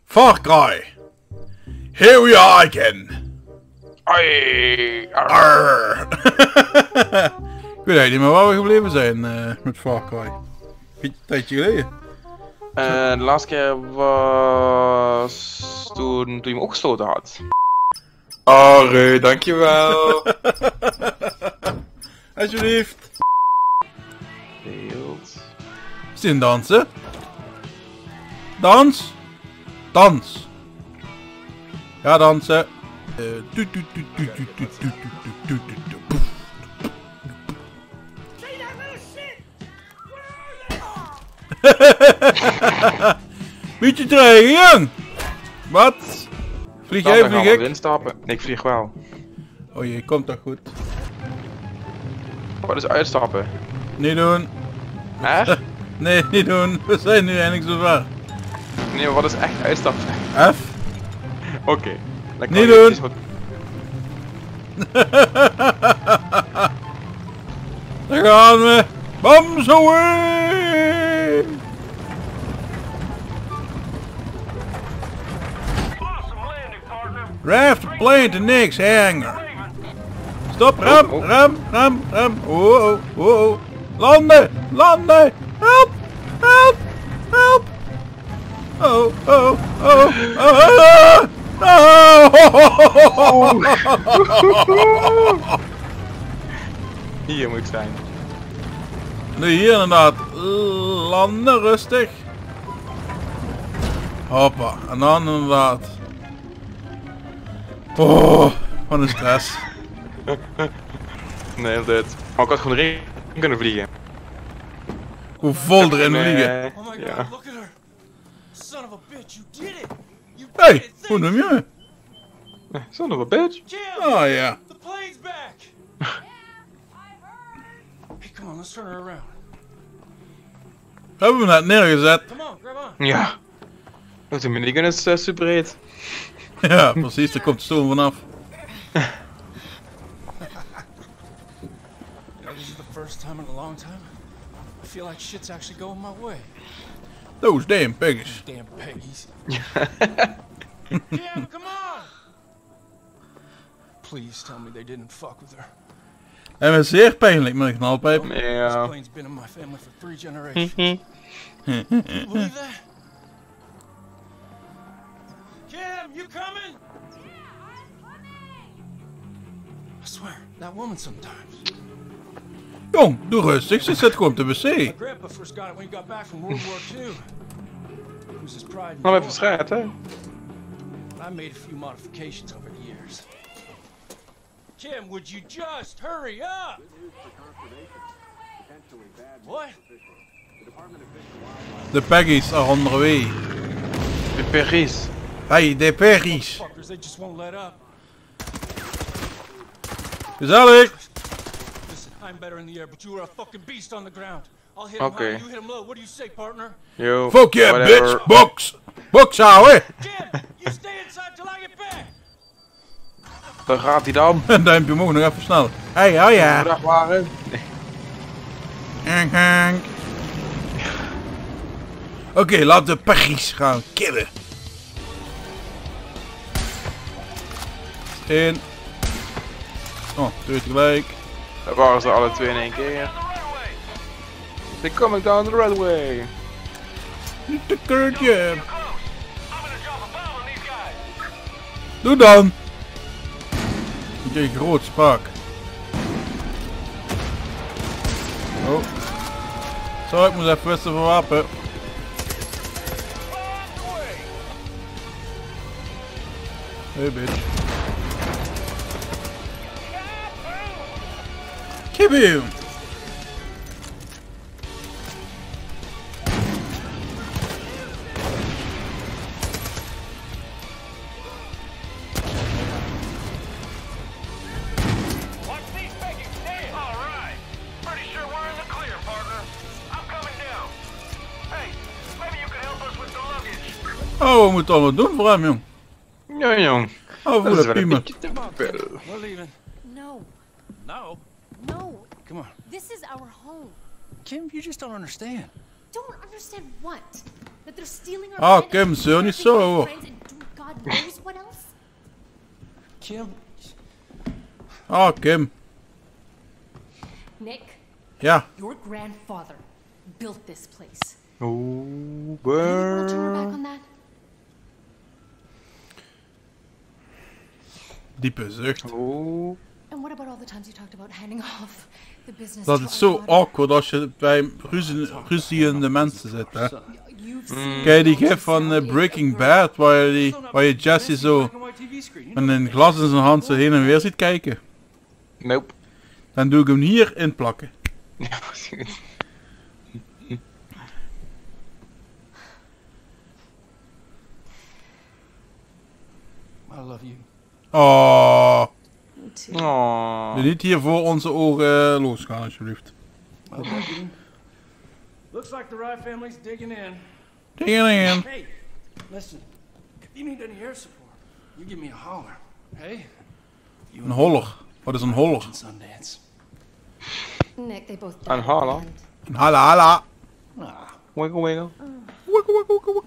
Far Cry. Here we are again. Arr. Ik weet eigenlijk niet meer waar we gebleven zijn met Far Cry. Een tijdje geleden. De laatste keer was toen je me opgesloten had. Arre, dankjewel. Alsjeblieft. Beeld. Is dit een dansen? Dans? Dans. Ja, dansen. Beetje dreiging. Wat? Vlieg jij, vlieg ik? Instappen. Nee, ik vlieg wel. Oh jee, komt toch goed. Wat is uitstappen? Niet doen. Echt? Nee, niet doen. We zijn nu eindelijk zover. Nee, maar wat is echt uitstappen? F? Oké. Niet doen. Daar gaan we. Bombs away! Raft the plane to Nick's hangar. Stop, ram, ram, ram, ram. Oh, oh, oh, oh. Landen, landen. Help, help, help. Oh, oh, oh, oh. Oh. Hier moet ik zijn. Nu hier inderdaad. Landen rustig. Hoppa. En dan inderdaad. Oh, wat een stress. Nee, dit. Maar ik had gewoon erin kunnen vliegen. Hoe vol erin vliegen. Oh my god, Ja. look at her! Son of a bitch, you did it! You Hey, did it! hoe noem je me? Son of a bitch. Jim! Oh ja. The plane's back! Hey, come on, let's turn her around. Hebben we net neergezet? Come on, grab on. Ja. Dat de minigun is super heet. Ja, precies, daar komt de stoom vanaf. You know, this is the first time in a long time. I feel like shit's actually going my way. Those damn piggies. Damn Peggy's. Jim, come on! Please tell me they didn't fuck with her. En het is zeer pijnlijk met een knalpijp. This Ja. plane's been in my family for 3 generations. You believe that? Kim, you coming? I swear, that woman sometimes. Jong, doe rustig, ze zit gewoon op de My wc. grandpa first got it when he got back from World War II. It was his pride and Nou, even joy. verschijt, hè? I made a few modifications over the years. Kim, would you just hurry up? What? De piggies are on their way. De Paris. Hey, de piggies. Fuckers, they just won't let up. Gezellig. Listen, I'm better in the air, but you are a fucking beast on the ground. I'll hit him Okay. high, you hit him low. What do you say, partner? Yo. Fuck yeah, whatever. bitch. Box. Box houden. Jim, you stay inside till I get back. Daar gaat hij dan. Een duimpje omhoog nog even snel. Hey, oh ja. Goedendag, waren. Oké, laten we piggies gaan killen. 1. Oh, 2 tegelijk. Daar waren ze alle twee in één keer. They're coming down the runway. De keurtje. Doe dan. Je groot spaak. Oh. Zo, ik moet even wisten van wapen. Hey bitch. Kaboom! Watch these piggies stand. All right. Pretty sure we're in the clear, partner. I'm coming down. Hey, maybe you can help us with the luggage. Oh, we moeten allemaal doen voor hem, jong. Ja, jong. Oh, Dat voor is de wel een piemen. beetje te veel. We're leaving. No, No. no. Come on. This is our home. Kim, you just don't understand. don't understand what? That they're stealing our Ah, planet Kim, and zeur niet kidnapping zo, our hoor. friends and doing God knows what else? Kim, Ah, Kim. Nick, Ja. your grandfather built this place. Oeh, Are you gonna turn your back burn. on that? Diepe zucht. Oeh. And what about all the times you talked about handing off the business Dat to is our zo daughter? awkward als je bij ruziende mensen zit, hè. You've seen Kijk die gif how van Sally Breaking is. Bad, waar je Jesse zo met een glas in zijn hand zo heen en weer ziet kijken. Nope. Dan doe ik hem hier in plakken. Ja, is goed. I love you. Oh, Me too. Oh. niet hier voor onze ogen losgaan, alsjeblieft. I love you. Looks like the Wright family's digging in. Tegen. Hey, listen. If you need any air support, you give me a holler. Hey? You Een holler. Wat is een holler? and Sundance. Nick, they both Een died holler? at the end. Een hala. Ah, Wiggle wiggle. Wik.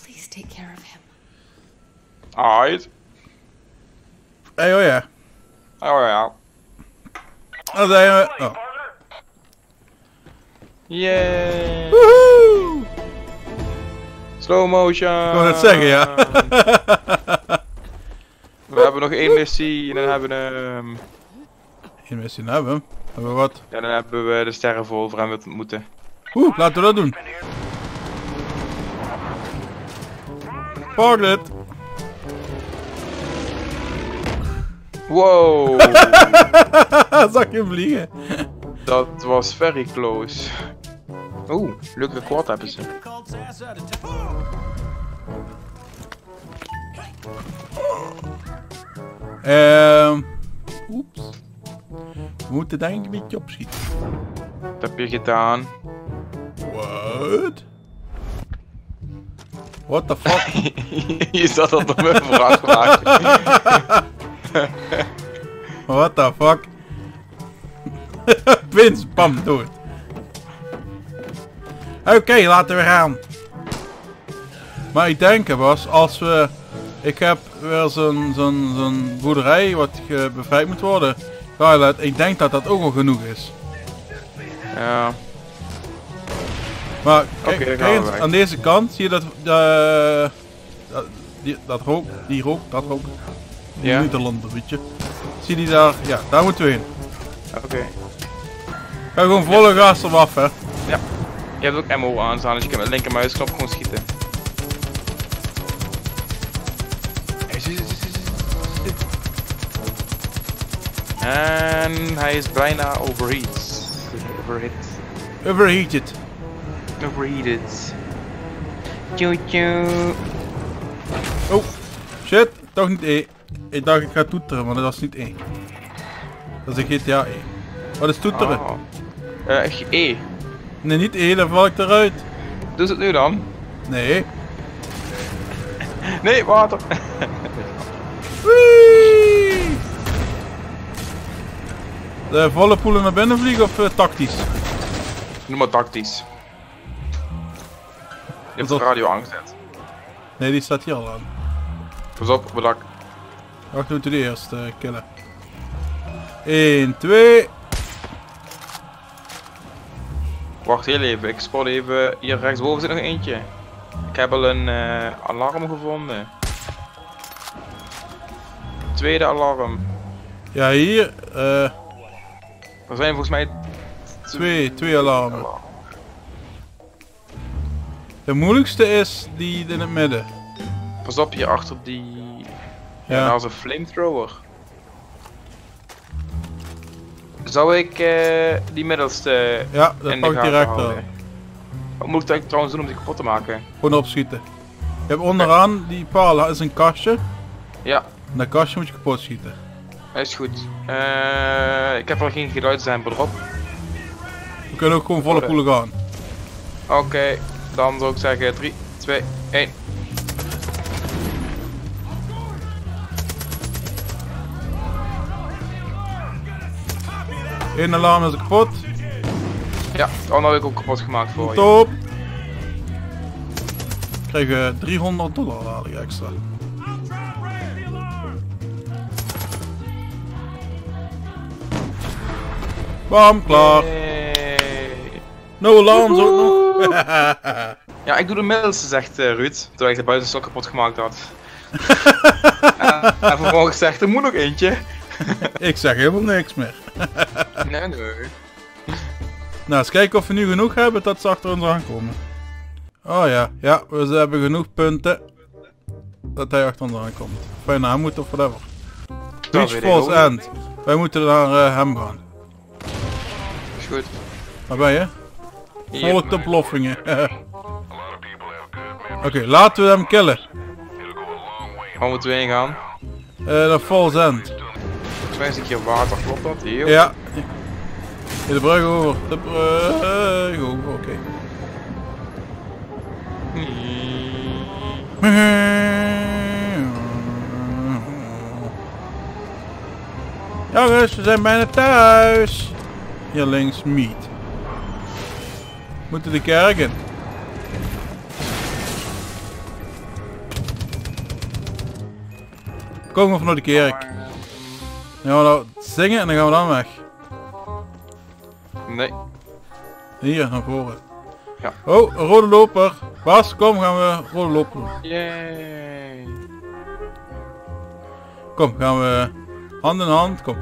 Please take care of him. Alright. Hey, oh ja. Oh ja. Dan zijn we... Oh. Partner. Yay. Woehoe! Slow motion. Ik wou net zeggen, ja. We hebben nog één missie en dan hebben we... Geen missie hebben we. Hebben we wat? ja, dan hebben we de sterren vol voor hem te ontmoeten. Oeh, laten we dat doen. Park dit. Wow. Zag je hem vliegen? Dat was very close. Oeh, leuke quad hebben ze. Oeps. We moeten denk ik een beetje opschieten. Dat heb je gedaan. What? What the fuck? Je zat dat op mijn vraag gemaakt. What the fuck? Pins, bam, dood. Oké, laten we gaan. Maar ik denk was, als we... Ik heb weer zo'n boerderij wat bevrijd moet worden. Violet, ik denk dat dat ook al genoeg is. Ja. Maar kijk, Oké, dan kijk gaan we eens, weg. aan deze kant zie je dat rook, die rook. Ja. Nederlander, weet je. Zie je die daar? Ja, daar moeten we heen. Oké. Ga gewoon volle gas erop af, hè. Je hebt ook ammo aanstaan, dus je kan met de linker muisknop gewoon schieten. En hij is bijna Overheated. Overheated. Tjoe tjoe. Oh, shit, toch niet E. Ik dacht ik ga toeteren, maar dat was niet E. Dat is een GTA E. Wat is toeteren? Oh. E. Nee, niet E, dan val ik eruit. Doe het nu dan. Nee. Nee, water. Whee! De volle poelen naar binnen vliegen of tactisch? Noem maar tactisch. Je hebt de Wat? radio aangezet. Nee, die staat hier al aan. Pas op, op het dak. Wacht, we moeten die eerst killen. 1, 2. Wacht heel even, ik spot even. Hier rechtsboven zit nog eentje. Ik heb al een alarm gevonden. Tweede alarm. Ja, hier. Er zijn volgens mij Twee alarmen. De moeilijkste is die in het midden. Pas op, hier achter die... Ja, Ja. daar is een flamethrower. Zou ik die middelste Ja, dat in pak de ik gaten direct houden? al. Wat moet ik eigenlijk trouwens doen om die kapot te maken? Gewoon opschieten. Je hebt onderaan die paal, dat is een kastje. Ja, En dat kastje moet je kapot schieten. is goed. Ik heb er geen geluidsdemper erop. We kunnen ook gewoon volle poelen gaan. Oké, dan zou ik zeggen 3, 2, 1. Eén alarm is kapot. Ja, oh, nou heb ik ook kapot gemaakt voor je. Top! Krijgen $300 dadelijk extra. Bam, klaar. Yay. No alarms ook nog. Ja, ik doe de middelste, zegt Ruud, terwijl ik de buitenstok kapot gemaakt had. En vervolgens zegt er moet nog eentje. Ik zeg helemaal niks meer. Nee. Nou, eens kijken of we nu genoeg hebben dat ze achter ons aankomen. Oh ja, ja, we hebben genoeg punten dat hij achter ons aankomt. Of wij naar hem moeten of whatever. Reach weet ik Falls ook. End. Wij moeten naar hem gaan. Is goed. Waar ben je? Hier. Volk de ploffingen. Oké, laten we hem killen. Waar moeten we heen gaan? Naar Falls End. Volgens mij is een keer water, klopt dat? Hier. Ja. Hier de brug over. De brug over, oké. Jongens, we zijn bijna thuis. Hier links, meet. Moeten de kerk in. Kom maar naar de kerk. Dan gaan we nou zingen en dan gaan we dan weg. Nee. Hier, naar voren. Ja. Oh, een rode loper. Bas, kom, gaan we rode loper doen. Yay. Kom, gaan we hand in hand, kom.